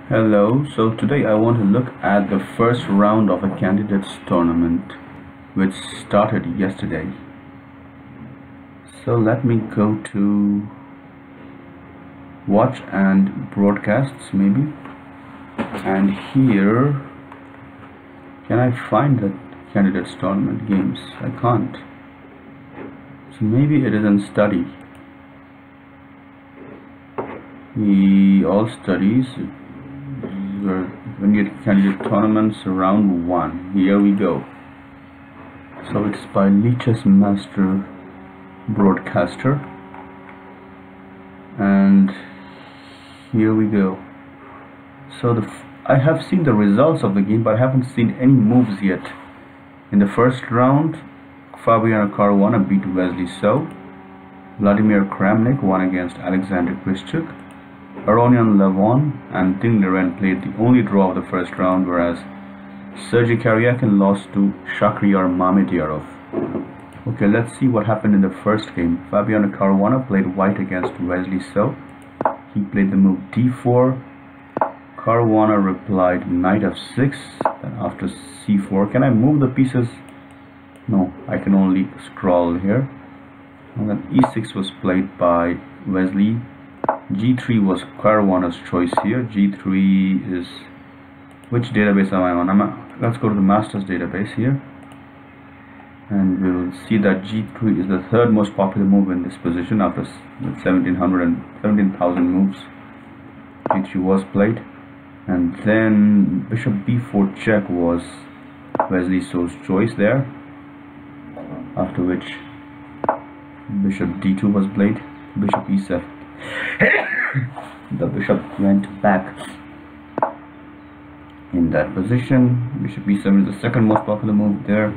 Hello, so today I want to look at the first round of a candidates tournament which started yesterday. So let me go to watch and broadcasts maybe, and here can I find the candidates tournament games? I can't. So maybe it is in study. All studies. When you get candidate tournaments round 1, here we go. So it's by Lichess Master Broadcaster, and here we go. So I have seen the results of the game, but I haven't seen any moves yet. In the first round, Fabiano Caruana beat Wesley So. Vladimir Kramnik won against Alexander Krischuk. Aronian Levon and Ting Liren played the only draw of the first round, whereas Sergei Karyakin lost to Shakhriyar Mamedyarov. Okay, let's see what happened in the first game. Fabiano Caruana played white against Wesley So. He played the move d4. Caruana replied knight f6. Then after c4, can I move the pieces? No, I can only scroll here. And then e6 was played by Wesley. G3 was Caruana's choice here. G3 is, which database am I on? Let's go to the master's database here, and we will see that G3 is the third most popular move in this position after 17,000 moves. G3 was played, and then bishop b4 check was Wesley So's choice there, after which bishop d2 was played, bishop e7. The bishop went back in that position. Bishop e7 is the second most popular move there.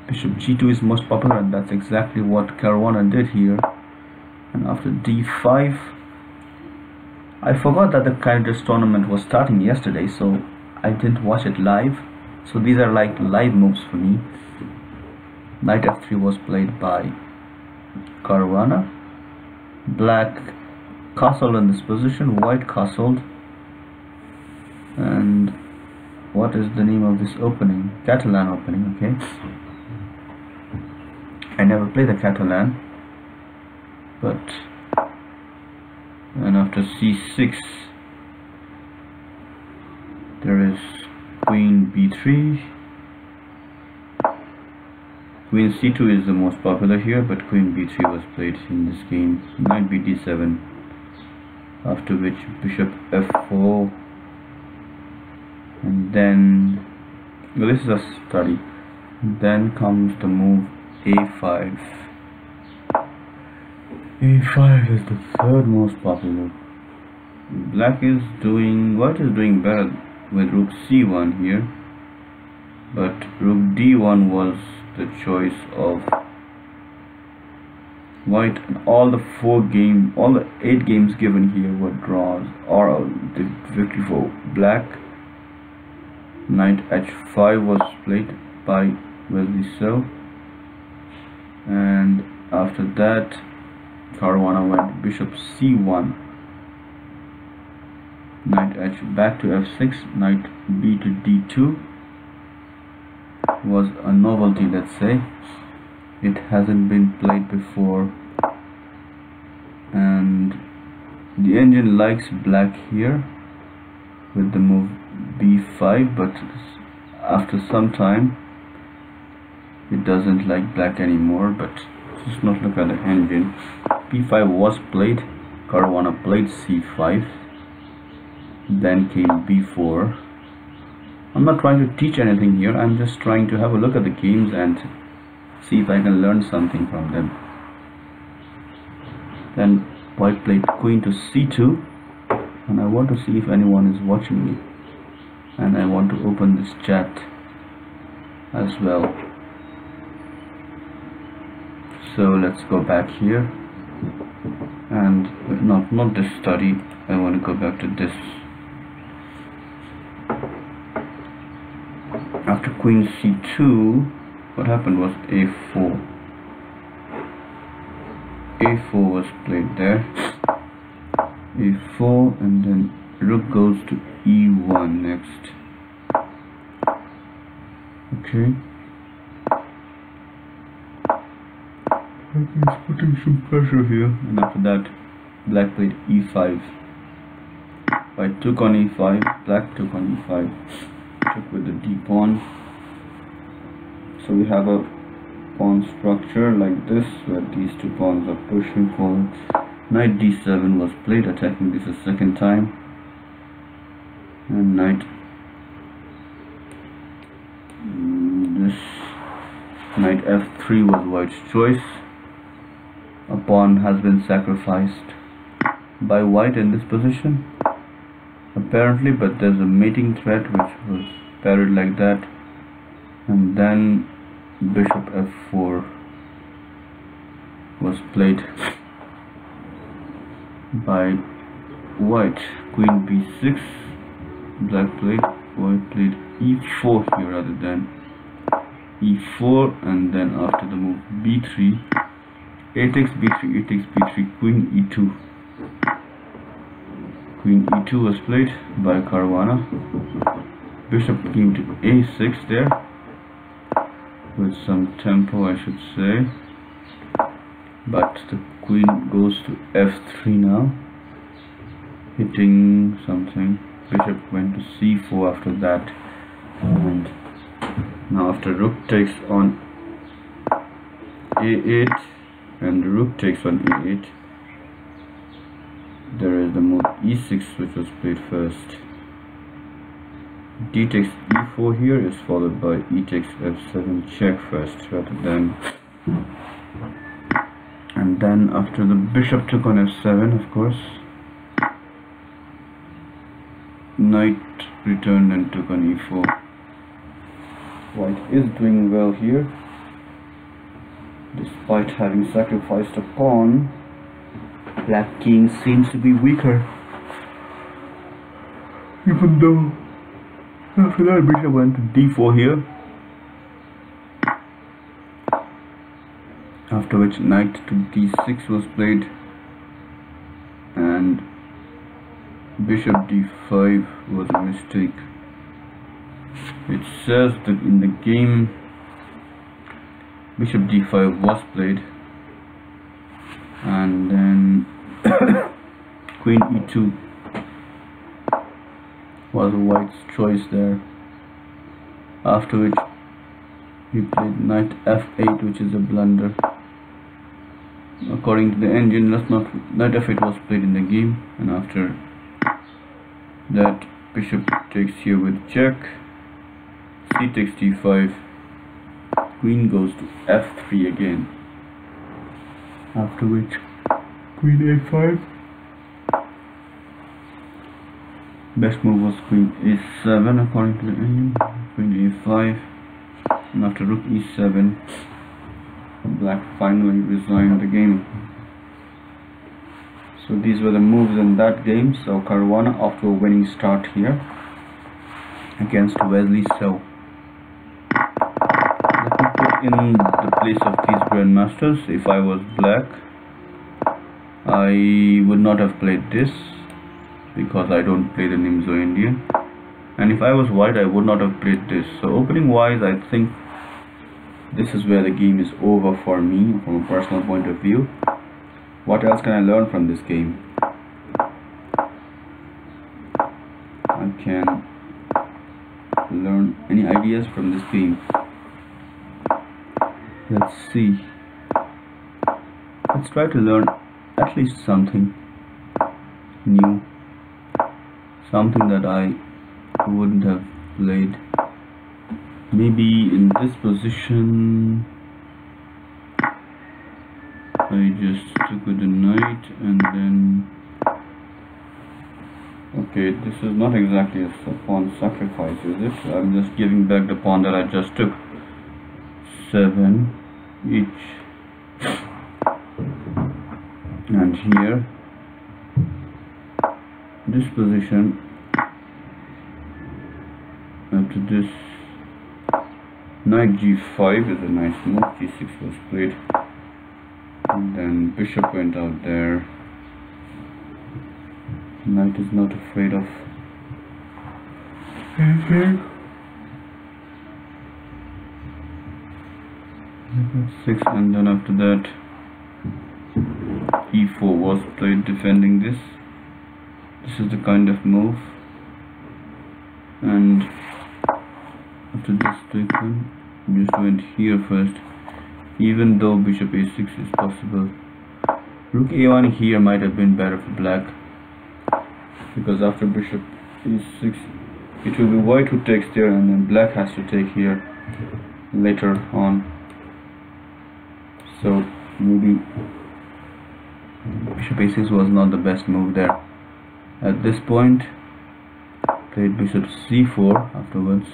Bishop g2 is most popular, and that's exactly what Caruana did here. And after d5, I forgot that the candidates tournament was starting yesterday, so I didn't watch it live. So these are like live moves for me. Knight f3 was played by Caruana. Black castled in this position, white castled, and what is the name of this opening? Catalan opening, okay. I never played the Catalan, but and after c6 there is queen b3. Queen c2 is the most popular here, but queen b3 was played in this game. Knight b d7, after which bishop f4, and then, well, this is a study. Then comes the move a5. a5 is the third most popular. White is doing better with rook c1 here, but rook d1 was the choice of white, and all the 8 games given here were draws or the victory for black. Knight h5 was played by Wesley So, and after that Caruana went bishop c1, knight h back to f6, knight b to d2 was a novelty, let's say. It hasn't been played before, and the engine likes black here with the move b5, but after some time it doesn't like black anymore. But just not look at the engine. b5 was played. Caruana played c5, then came b4. I'm not trying to teach anything here, I'm just trying to have a look at the games and see if I can learn something from them. Then white played queen to c2, and I want to see if anyone is watching me, and I want to open this chat as well. So let's go back here, and not this study, I want to go back to this. After queen c2, what happened was a4. a4 was played there. a4, and then rook goes to e1 next. Okay, he's putting some pressure here, and after that black played e5. White took on e5, black took on e5, took with the d pawn. So we have a pawn structure like this, where these two pawns are pushing forward. Knight d7 was played, attacking this a second time, and knight f3 was white's choice. A pawn has been sacrificed by white in this position, apparently, but there's a mating threat which was parried like that, and then bishop f4 was played by white. Queen b6, black played, white played e4 here rather than e4, and then after the move b3, a takes b3, a takes b3, queen e2. Queen e2 was played by Caruana. Bishop came to a6 there, with some tempo I should say, but the queen goes to f3 now, hitting something. Bishop went to c4 after that, and now after rook takes on a8 and rook takes on e8, there is the move e6 which was played first. D takes e4 here is followed by e takes f7 check first rather than, and then after the bishop took on f7, of course, knight returned and took on e4. White is doing well here, despite having sacrificed a pawn. Black king seems to be weaker, even though after that bishop went to d4 here, after which knight to d6 was played, and bishop d5 was a mistake. It says that in the game bishop d5 was played, and then queen e2 was white's choice there, after which he played knight f8, which is a blunder. According to the engine, knight f8 was played in the game, and after that bishop takes here with check, c takes d5, queen goes to f3 again, after which queen a5. Best move was queen a7 according to the engine, queen a5, and after rook e7, black finally resigned the game. So these were the moves in that game. So Caruana off to a winning start here against Wesley. So let me put in the place of these grandmasters. If I was black, I would not have played this, because I don't play the Nimzo Indian, and if I was white I would not have played this. So opening wise, I think this is where the game is over for me from a personal point of view. What else can I learn from this game? I can learn any ideas from this game. Let's see. Let's try to learn at least something new, something that I wouldn't have played. Maybe in this position I just took with the knight, and then okay, this is not exactly a pawn sacrifice, is it? I'm just giving back the pawn that I just took. 7 each, and here this position, after this knight g5 is a nice move, g6 was played, and then bishop went out there, Knight is not afraid of anything. 6, and then after that e4 was played defending this. This is the kind of move, and after this taken, just went here first, even though bishop a6 is possible. Rook a1 here might have been better for black, because after bishop e6 it will be white who takes there, and then black has to take here later on. So maybe bishop a6 was not the best move there. At this point, played bishop c4 afterwards.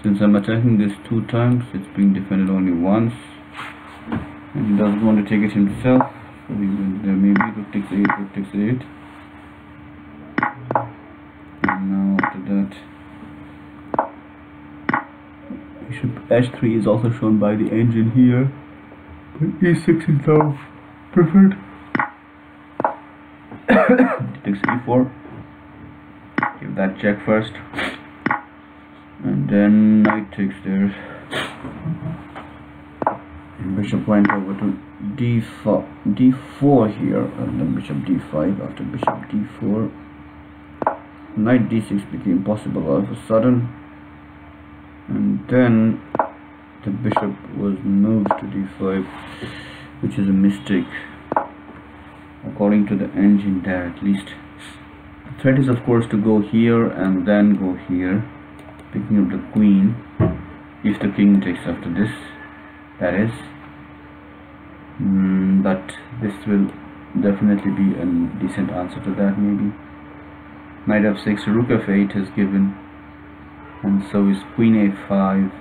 Since I'm attacking this 2 times, it's being defended only once, and he doesn't want to take it himself. So he went there, maybe rook takes 8, rook takes 8. And now after that, bishop h3 is also shown by the engine here, but e6 is now preferred. Takes e4, give that check first, and then knight takes there. And bishop went over to d4 here, and then bishop d5. After bishop d4, knight d6 became possible all of a sudden, and then the bishop was moved to d5, which is a mistake according to the engine there, at least. The threat is of course to go here and then go here, picking up the queen if the king takes after this, that is. But this will definitely be a decent answer to that. Maybe knight f6, rook f8 is given, and so is queen a5.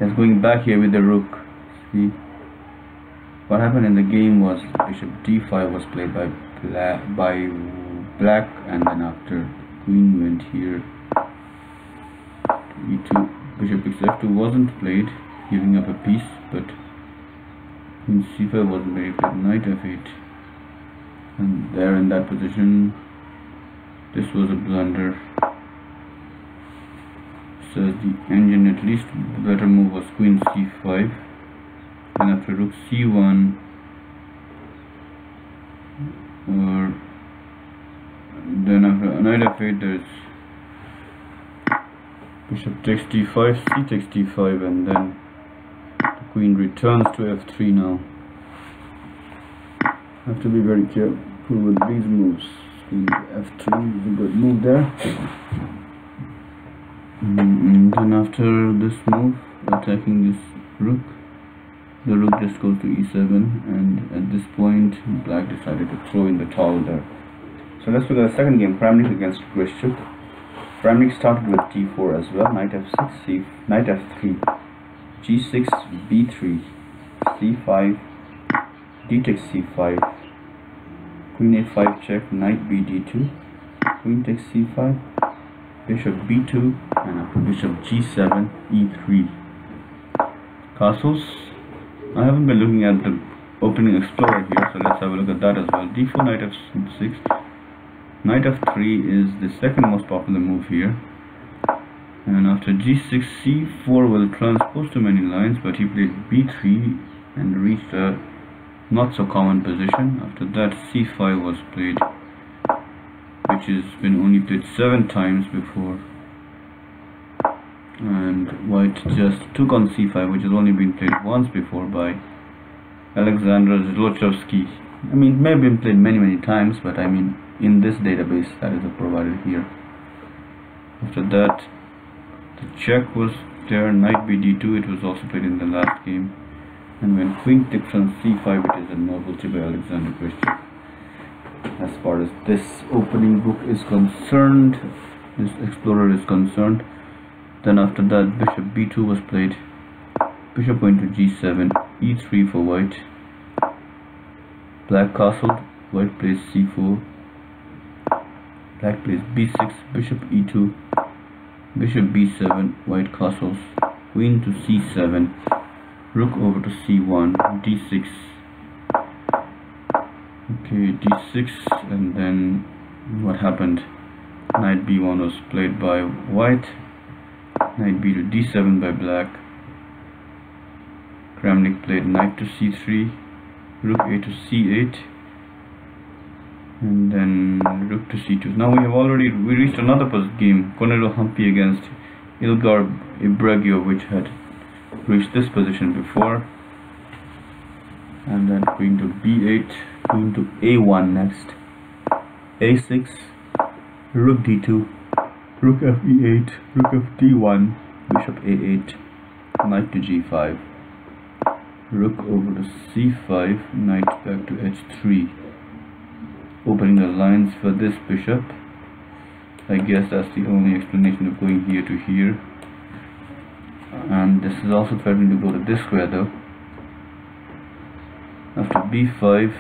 That's going back here with the rook. See, what happened in the game was bishop d5 was played by black, and then after queen went here to e2, bishop f2 wasn't played, giving up a piece, but queen c5 wasn't very good. Knight f8, and there in that position, this was a blunder. So the engine, at least the better move was queen c5. Then after rook c1, or then after knight f8, there's bishop takes d5, c takes d5, and then the queen returns to f3 now. Have to be very careful with these moves. Queen to f3 is a good move there. And then after this move, attacking this rook, the rook just goes to e7, and at this point black decided to throw in the towel there. So let's look at the second game, Kramnik against Grishchuk. Kramnik started with d4 as well, knight f6, knight f3, g6, b3, c5, d takes c5, queen a5 check, knight b d2, queen takes c5, bishop b2, and after bishop g7, e3. Castles. I haven't been looking at the opening explorer here, so let's have a look at that as well. d4, knight f6, knight f3 is the second most popular move here, and after g6, c4 will transpose too many lines, but he played b3 and reached a not so common position. After that, c5 was played, which has been only played 7 times before, and white just took on c5, which has only been played once before by Alexander Zlotchevsky. I mean, it may have been played many times, but I mean in this database that is provided here. After that, the check was there, knight b d2, it was also played in the last game, and when queen takes on c5, it is a novelty by Alexander Grishchuk. As far as this opening book is concerned, this explorer is concerned. Then after that, bishop b2 was played, bishop went to g7, e3 for white, black castled, white plays c4, black plays b6, bishop e2, bishop b7, white castles, queen to c7, rook over to c1, d6, okay, d6, and then what happened? Knight b1 was played by white, knight b to d7 by black. Kramnik played knight to c3, rook a to c8, and then rook to c2. Now we reached another game, Konero Humpy against Ilgar Ibragio, which had reached this position before. And then queen to b8, queen to a1 next, a6, rook d2, rook fe8, rook f d1, bishop a8, knight to g5, rook over to c5, knight back to h3, opening the lines for this bishop. I guess that's the only explanation of going here to here. And this is also threatening to go to this square though. After b5,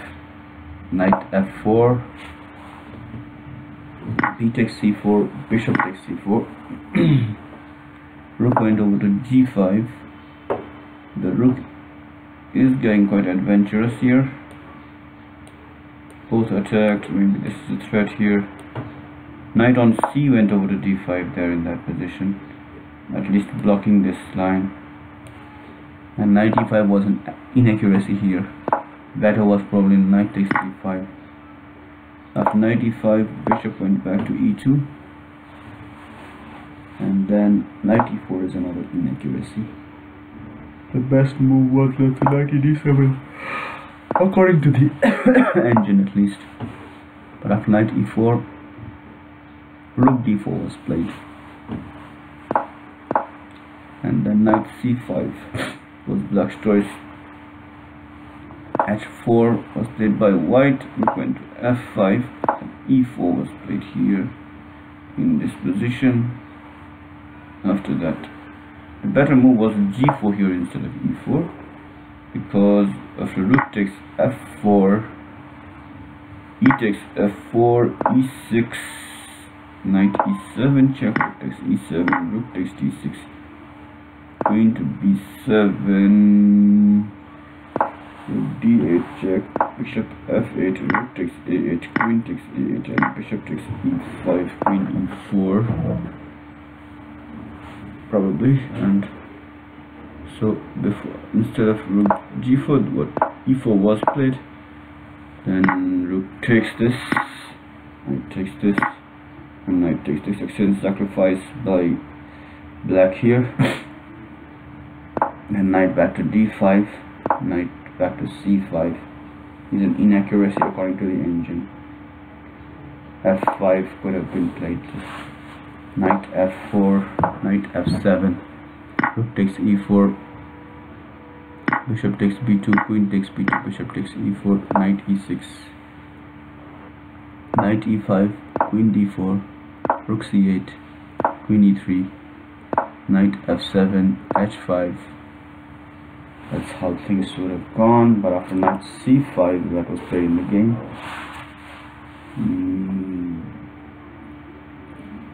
knight f4, b takes c4, bishop takes c4, rook went over to g5. The rook is getting quite adventurous here. Both attacked, maybe this is a threat here. Knight on c went over to d5 there in that position, at least blocking this line. And knight e5 was an inaccuracy here. Better was probably knight takes d5. After knight e5, bishop went back to e2, and then knight e4 is another inaccuracy. The best move was knight d7, according to the engine at least. But after knight e4, rook d4 was played, and then knight c5 was black's choice. h4 was played by white, rook went to f5, and e4 was played here in this position. After that, the better move was g4 here instead of e4, because after rook takes f4, e takes f4, e6, knight e7 check, rook takes e7, rook takes d6, queen to b7, rook d8 check, bishop f8, rook takes a8, queen takes a8, and bishop takes e5, queen e4 probably. And so before, instead of rook g4, what e4 was played, then rook takes this, knight takes this, and knight takes this. Exchange sacrifice by black here. Then knight back to d5, knight back to c5 is an inaccuracy according to the engine. f5 could have been played. Knight f4, knight f7, rook takes e4, bishop takes b2, queen takes b2, bishop takes e4, knight e6, knight e5, queen d4, rook c8, queen e3, knight f7, h5. That's how things would have gone. But after knight c5, that was played in the game,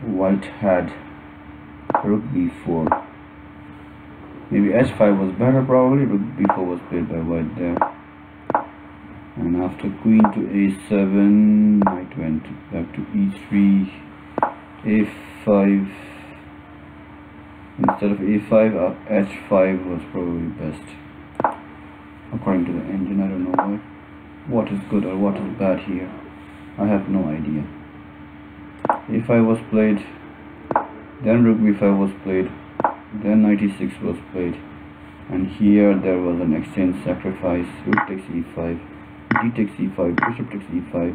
white had rook b4. Maybe h5 was better, probably. Rook b4 was played by white there. And after queen to a7, knight went back to e3, a5. Instead of a5, h5 was probably best, according to the engine. I don't know what is good or what is bad here. I have no idea. a5 was played, then rook b5 was played, then knight e6 was played, and here there was an exchange sacrifice. Rook takes e5, d takes e5, bishop takes e5,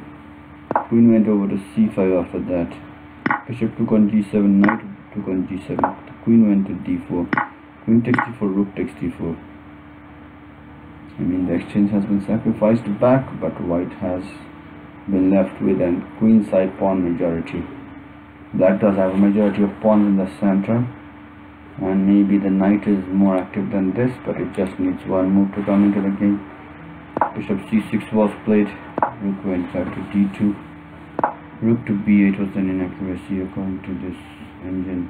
queen went over to c5. After that, bishop took on g7, knight took on g7, the queen went to d4, queen takes d4, rook takes d4. I mean, the exchange has been sacrificed back, but white has been left with a queen side pawn majority. Black does have a majority of pawns in the center, and maybe the knight is more active than this, but it just needs one move to come into the game. Bishop c6 was played, rook went back to d2, rook to b8 was an inaccuracy according to this engine.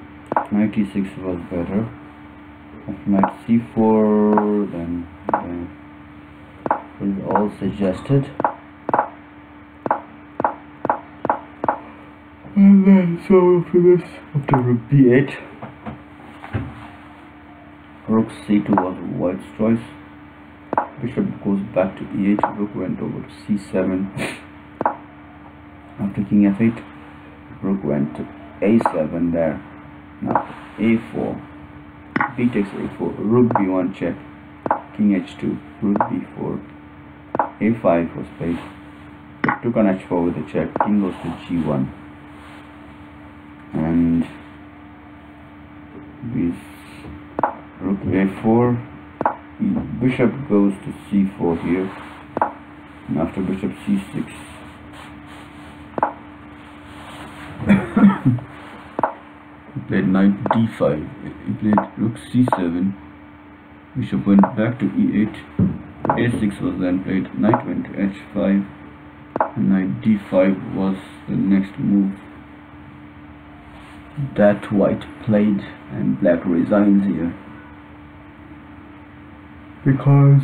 Knight e6 was better. After knight c4, then is all suggested. And then, so after this, after rook b8, rook c2 was white's choice. Bishop goes back to e8, rook went over to c7. After king f8, rook went to a7 there. Now a4, b takes a4, rook b1 check, king h2, rook b4, a5 was played. Took on h4 with a check, king goes to g1, and with rook a4, bishop goes to c4 here, and after bishop c6, he played knight d5, he played rook c7, bishop went back to e8, a6 was then played, knight went to h5, and knight d5 was the next move that white played, and black resigns here because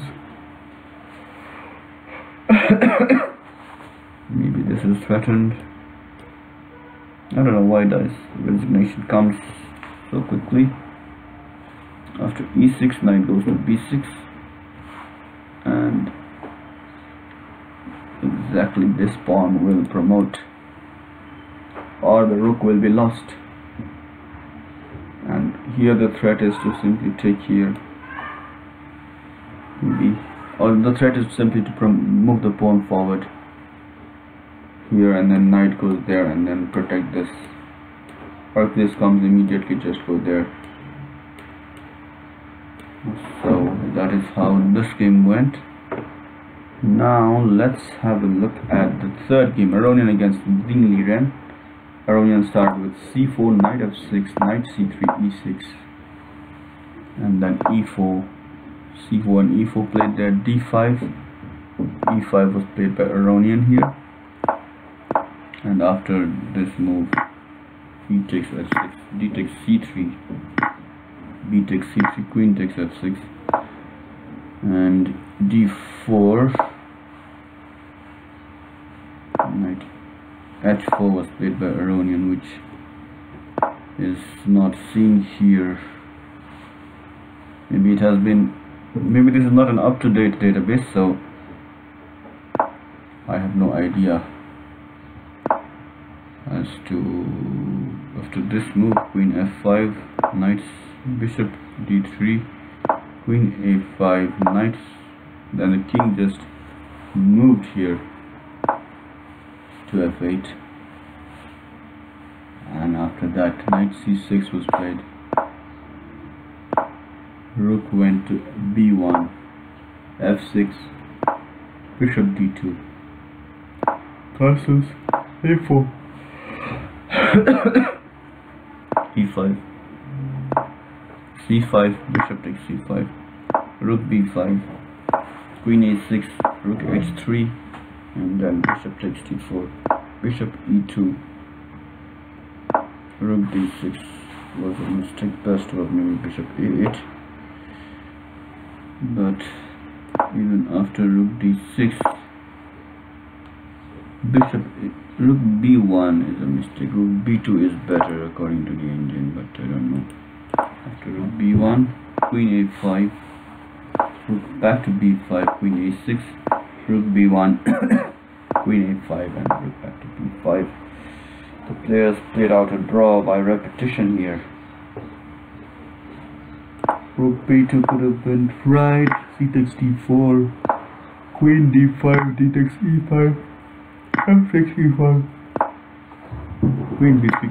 maybe this is threatened. I don't know why this resignation comes so quickly. After e6, knight goes to b6, and exactly this pawn will promote, or the rook will be lost. And here the threat is to simply take here, maybe, or the threat is simply to move the pawn forward here, and then knight goes there, and then protect this. Or if this comes immediately, just go there. So that is how this game went. Now let's have a look at the third game, Aronian against Ding Liren. Aronian started with c4, knight f6, knight c3, e6, and then e4, c4 and e4 played there, d5, e5 was played by Aronian here, and after this move, e takes f6, d takes c3, b takes c3, queen takes f6, and d4, knight h4 was played by Aronian, which is not seen here. Maybe it has been, maybe this is not an up-to-date database, so I have no idea as to. After this move, queen f5, knight, bishop d3, queen a5, knight, then the king just moved here to f8, and after that knight c6 was played, rook went to b1, f6, bishop d2, castles a4, e5, c5, bishop takes c5, rook b5, queen a6, rook h3, and then bishop takes d4, bishop e2, rook d6 was a mistake, best to have maybe bishop a8, but even after rook d6, rook b1 is a mistake, rook b2 is better according to the engine, but I don't know. After rook b1, queen a5, rook back to b5, queen a6, rook b1, queen a5, and rook back to b5. The players played out a draw by repetition here. Rook b2 could have been right, c takes d4, queen d5, d takes e5, f6 e5, queen b3,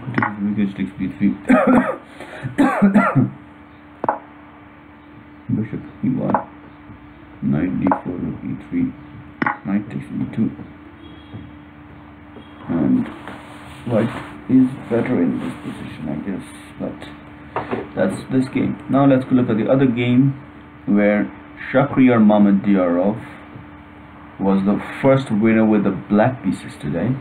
rook h takes b3, bishop e1, knight d4, rook e3, knight takes e2, and white is better in this position, I guess, but that's this game. Now let's go look at the other game where Shakhriyar Mamedyarov was the first winner with the black pieces today.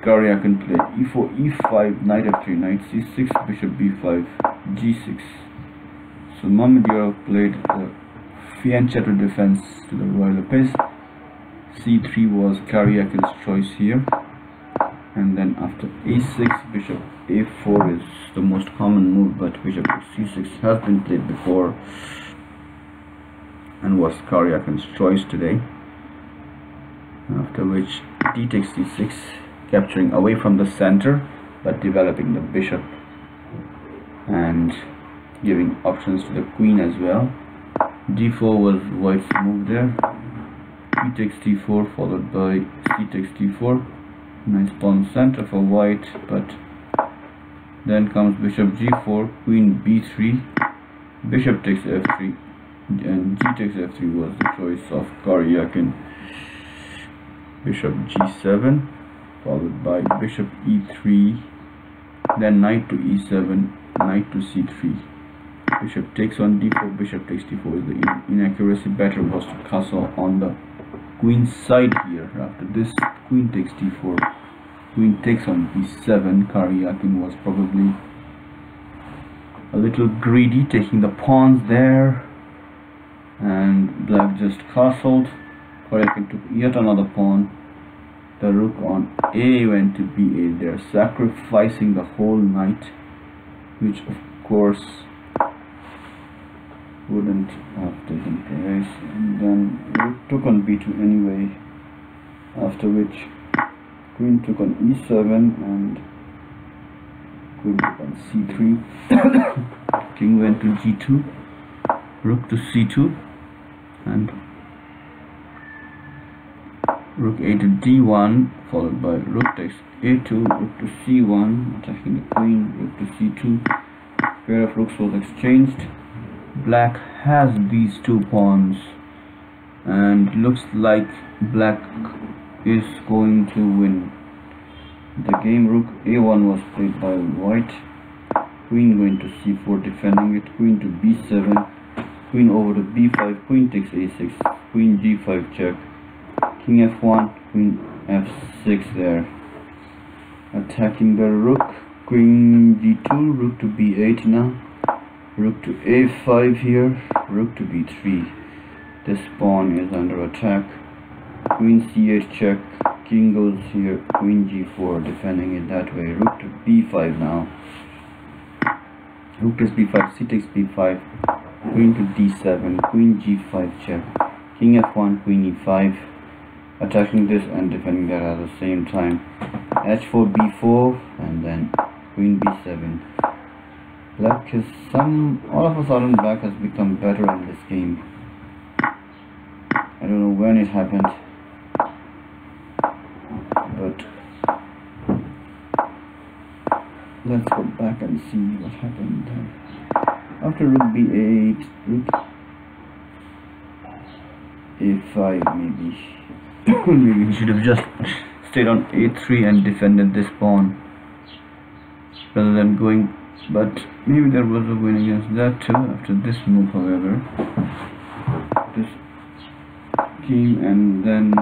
Karyakin played e4, e5, knight f3, knight c6, bishop b5, g6. So Mamedyarov played the fianchetto defense to the royal epis. c3 was Karyakin's choice here, and then after a6, bishop a4 is the most common move, but bishop c6 has been played before and was Karyakin's choice today. After which d takes c6, capturing away from the center but developing the bishop and giving options to the queen as well. d4 was white's move there. B takes d4 followed by c takes d4. Nice pawn center for white, but then comes bishop g4, queen b3, bishop takes f3, and g takes f3 was the choice of Karyakin. Bishop g7 followed by bishop e3, then knight to e7, knight to c3, bishop takes on d4, bishop takes d4 is the inaccuracy. Better was to castle on the queen's side here. After this, queen takes d4, queen takes on b7. Karyakin was probably a little greedy, taking the pawns there, and black just castled. Karyakin took yet another pawn. The rook on a went to b8 there, sacrificing the whole knight, which of course wouldn't have taken place. And then rook took on b2 anyway, after which queen took on e7 and queen took on c3. King went to g2, rook to c2, and rook a to d1, followed by rook takes a2, rook to c1, attacking the queen, rook to c2. Pair of rooks was exchanged. Black has these two pawns, and looks like black is going to win the game. Rook a1 was played by white. Queen going to c4, defending it. Queen to b7, queen over to b5, queen takes a6, queen g5 check, king f1, queen f6 there, attacking the rook. Queen g2, rook to b8 now, rook to a5 here, rook to b3. This pawn is under attack. Queen c8 check, king goes here, queen g4, defending it that way. Rook to b5 now, rook takes b5, c takes b5, queen to d7, queen g5 check, king f1, queen e5, attacking this and defending that at the same time. h4 b4, and then queen b7. Black is all of a sudden black has become better in this game. I don't know when it happened, but let's go back and see what happened then. After rook b8, rook a5 maybe. Maybe he should have just stayed on a3 and defended this pawn rather than going, but maybe there was a win against that too. After this move, however, this came, and then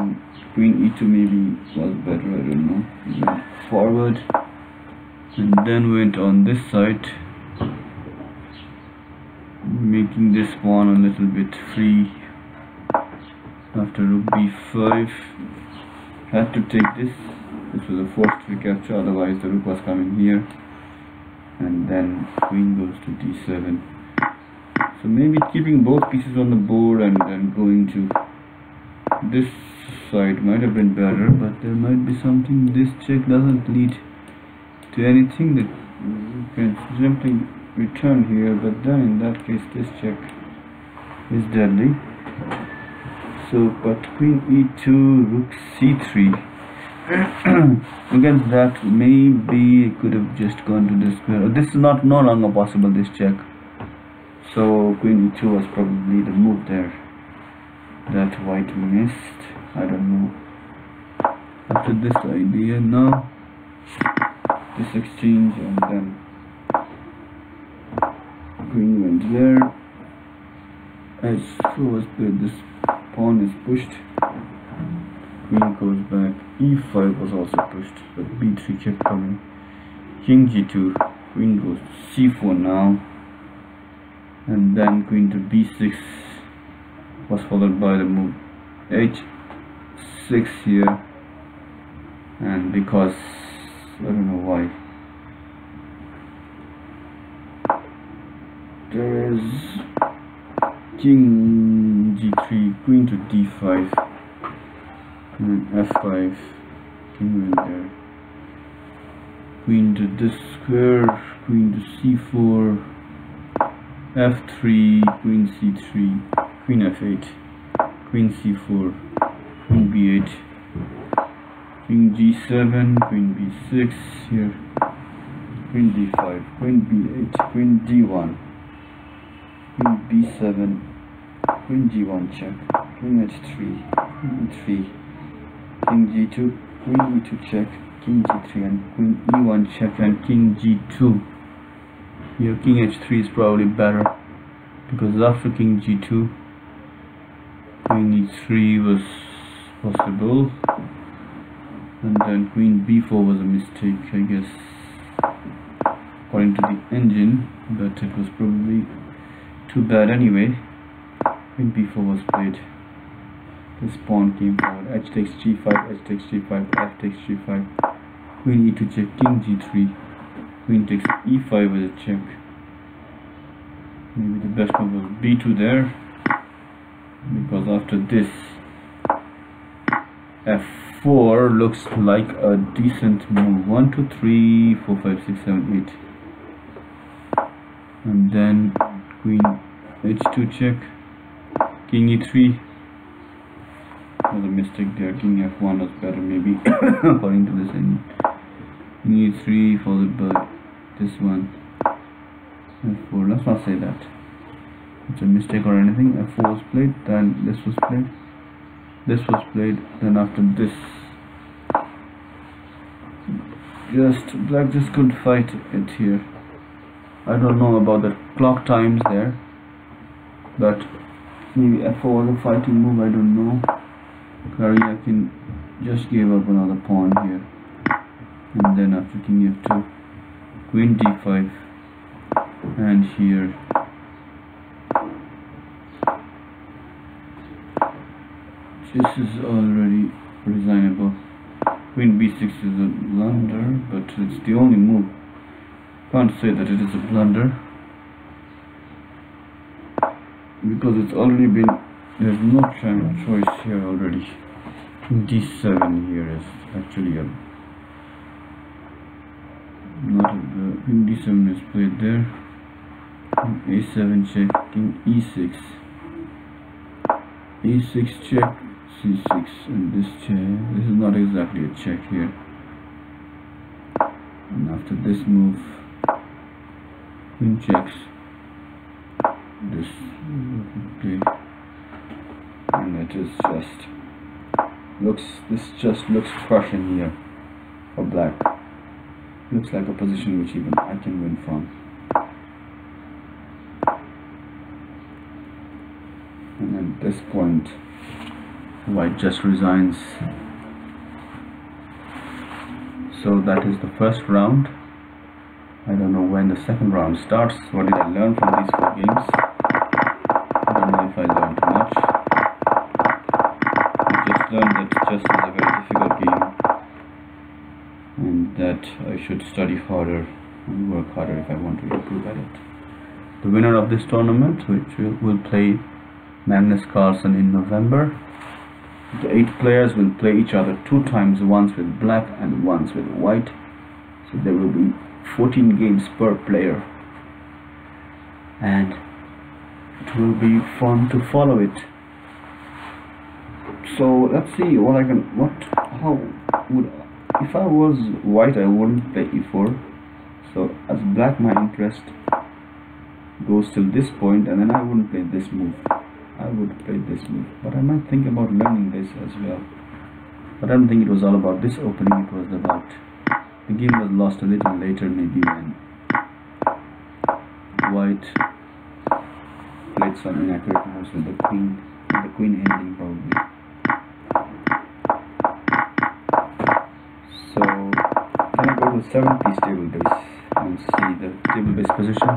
queen e2 maybe was better, I don't know. He went forward and then went on this side, making this pawn a little bit free. After rook b5, had to take this. This was a forced recapture, otherwise the rook was coming here. And then queen goes to d7. So maybe keeping both pieces on the board and then going to this side might have been better, but there might be something. This check doesn't lead to anything, that you can simply return here, but then in that case this check is deadly. So, but queen e2, rook c3. Against that, maybe it could have just gone to this square. This is no longer possible, this check. So queen e2 was probably the move there that white missed. I don't know. After this idea, now this exchange, and then queen went there. As was played, this pawn is pushed. Queen goes back, e5 was also pushed, but b3 kept coming. King g2, queen goes to c4 now, and then queen to b6 was followed by the move h6 here, and because I don't know why. There is king g3, queen to d5, and f5, king went there, queen to this square, queen to c4, f3, queen c3, queen f8, queen c4, queen b8, king g7, queen b6 here, queen d5, queen b8, queen d1, queen b7, queen g1 check, queen h3, queen e3, king g2, queen e2 check, king g3, and queen e1 check, and king g2. Here king h3 is probably better, because after king g2, queen e3 was possible, and then queen b4 was a mistake, I guess, according to the engine, but it was probably too bad anyway. Queen b4 was played. This pawn came forward. H takes g5, h takes g5, f takes g5, queen e2 check, king g3, queen takes e5 as a check. Maybe the best move was b2 there, because after this f4 looks like a decent move. 1 2 3 4 5 6 7 8, and then queen h2 check, king e3 was a mistake there, king f1 was better maybe according to this engine. King e3 followed by this one, f4, let's not say that it's a mistake or anything. f4 was played, then this was played, this was played, then after this black just couldn't fight it here. I don't know about the clock times there, but maybe f4 was a fighting move, I don't know. Karyakin just gave up another pawn here, and then after king f2, queen d5, and here this is already resignable. Queen b6 is a blunder, but it's the only move. Can't say that it is a blunder, because it's already been, there's no choice here already. King d7 here is actually a not a, king d7 is played there, king a7 check, king e6, a6 check, c6, and this check. This is not exactly a check here, and after this move queen checks, this okay, and it is just looks crushing here for black. Looks like a position which even I can win from. And at this point white just resigns. So that is the first round. I don't know when the second round starts. What did I learn from these 4 games? I don't know if I learned much. I just learned that chess is a very difficult game, and that I should study harder and work harder if I want to improve at it. The winner of this tournament, which will play Magnus Carlsen in November. The 8 players will play each other 2 times, once with black and once with white. So there will be 14 games per player, and it will be fun to follow it. So let's see how would, if I was white I wouldn't play e4. So as black my interest goes till this point, and then I wouldn't play this move. I would play this move, but I might think about learning this as well. But I don't think it was all about this opening, it was about, the game was lost a little later, maybe when white played some inaccurate moves with the queen ending probably. So can I go to 7-piece table base and see the table base position,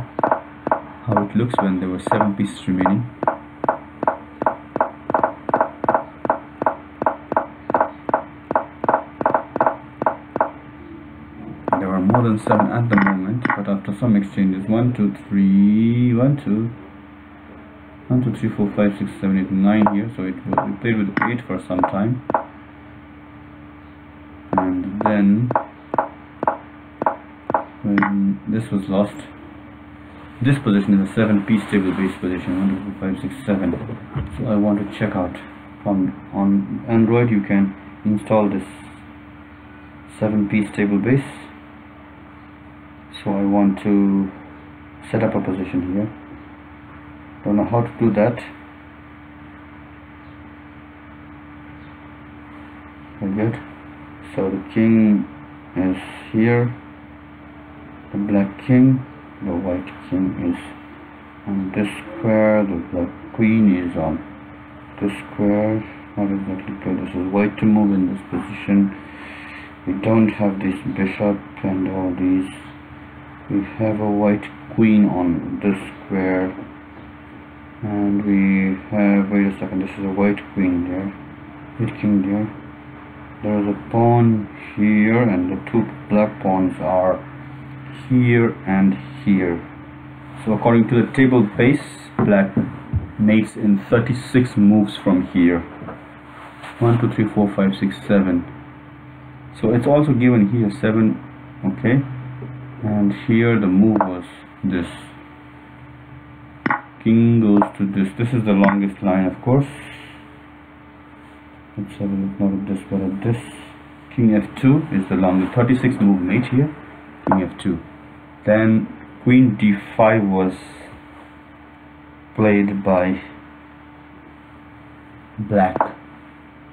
how it looks when there were 7 pieces remaining. 2007 at the moment, but after some exchanges, 1 2 3 1 2 1 2 3 4 5 6 7 8 9 here, so we played with 8 for some time, and then when this was lost, this position is a 7-piece table base position, 1 2 3 4 5 6 7. So I want to check out on Android. You can install this 7-piece table base. So I want to set up a position here. Don't know how to do that. Very good. So the king is here, the black king, the white king is on this square, the black queen is on this square. Not exactly clear. This is white to move in this position. We don't have this bishop and all these. We have a white queen on this square, and we have, wait a second, this is a white queen there, white king there. There is a pawn here, and the two black pawns are here and here. So according to the table base, black mates in 36 moves from here. 1 2 3 4 5 6 7. So it's also given here 7, okay, and here the move was this. King goes to this. This is the longest line, of course. Let's have a look not at this but at this. King f2 is the longest, 36 move mate here. King f2. Then queen d5 was played by black.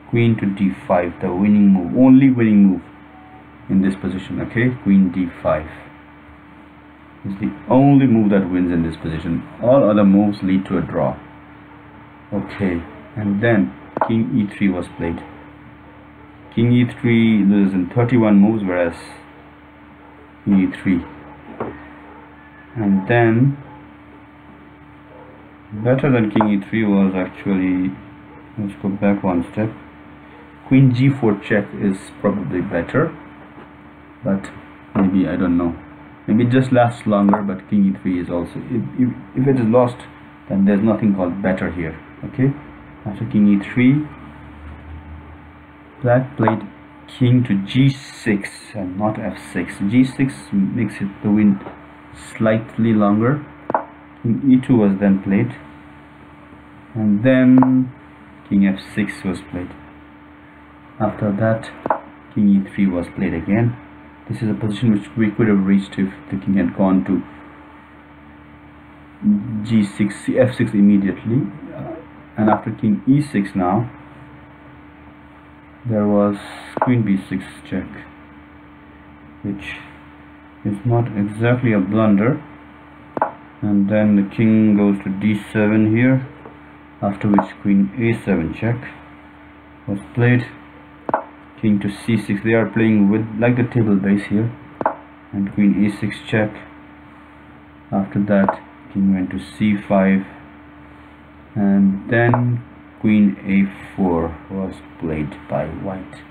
Queen to d5, the winning move, only winning move in this position, okay? Queen d5 is the only move that wins in this position. All other moves lead to a draw, okay? And then king e3 was played. King e3 loses in 31 moves, whereas king e3. And then better than king e3 was actually, let's go back one step. Queen g4 check is probably better, but maybe, I don't know, maybe it just lasts longer. But king e3 is also, if it is lost, then there's nothing called better here, okay? After king e3, black played king to g6 and not f6. g6 makes it the win slightly longer. King e2 was then played, and then king f6 was played. After that, king e3 was played again. This is a position which we could have reached if the king had gone to g6, f6 immediately. And after king e6 now, there was queen b6 check, which is not exactly a blunder. And then the king goes to d7 here, after which queen a7 check was played. King to c6, they are playing with like the table base here, and queen a6 check. After that, king went to c5, and then queen a4 was played by white.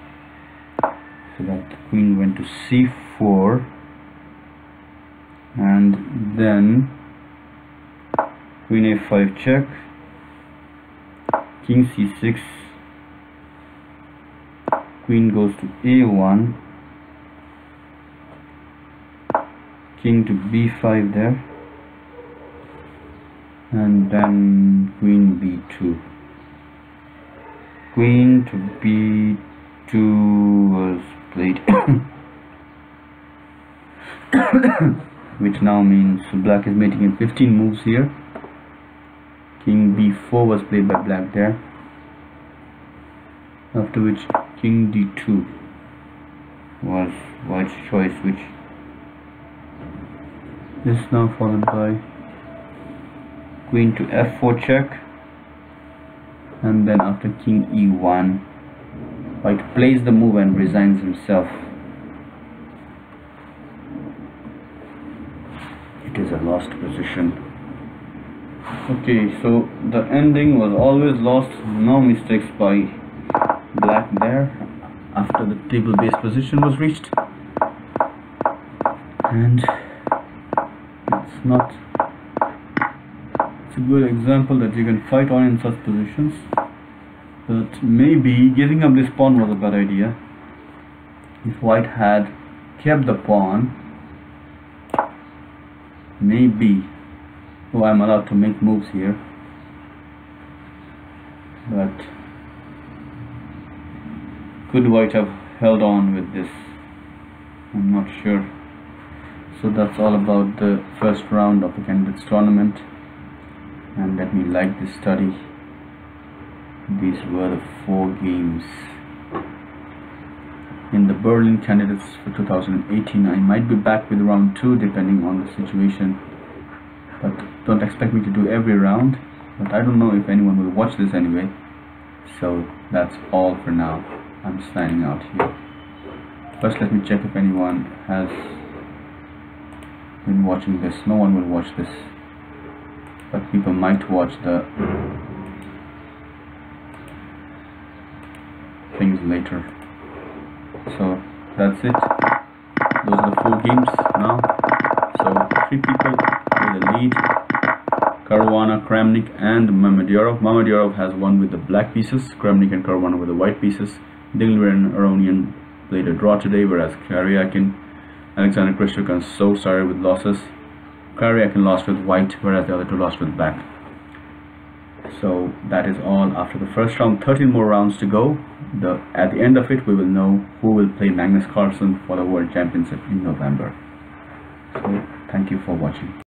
So that the queen went to c4, and then queen a5 check, king c6, queen goes to a1, king to b5 there, and then queen b2. Queen to b2 was played, which now means black is mating in 15 moves here. King b4 was played by black there, after which king d2 was white's choice, which is now followed by queen to f4 check, and then after king e1, white plays the move and resigns himself. It is a lost position. Okay, so the ending was always lost, no mistakes by black there after the table base position was reached. and it's a good example that you can fight on in such positions, but maybe giving up this pawn was a bad idea. If white had kept the pawn, maybe, oh, I'm allowed to make moves here, but could white have held on with this? I'm not sure. So that's all about the first round of the candidates tournament, and let me like this study. These were the 4 games in the Berlin candidates for 2018. I might be back with round 2 depending on the situation, but don't expect me to do every round, but I don't know if anyone will watch this anyway. So that's all for now. I'm signing out here. First let me check if anyone has been watching this. No one will watch this, but people might watch the things later. So that's it. Those are the 4 games now. So 3 people with the lead: Caruana, Kramnik and Mamedyarov. Mamedyarov has won with the black pieces, Kramnik and Caruana with the white pieces. Dingler and Aronian played a draw today, whereas Karyakin, Alexander Krishuk and so sorry with losses. Karyakin lost with white, whereas the other 2 lost with black. So that is all after the first round. 13 more rounds to go. At the end of it, we will know who will play Magnus Carlsen for the World Championship in November. So thank you for watching.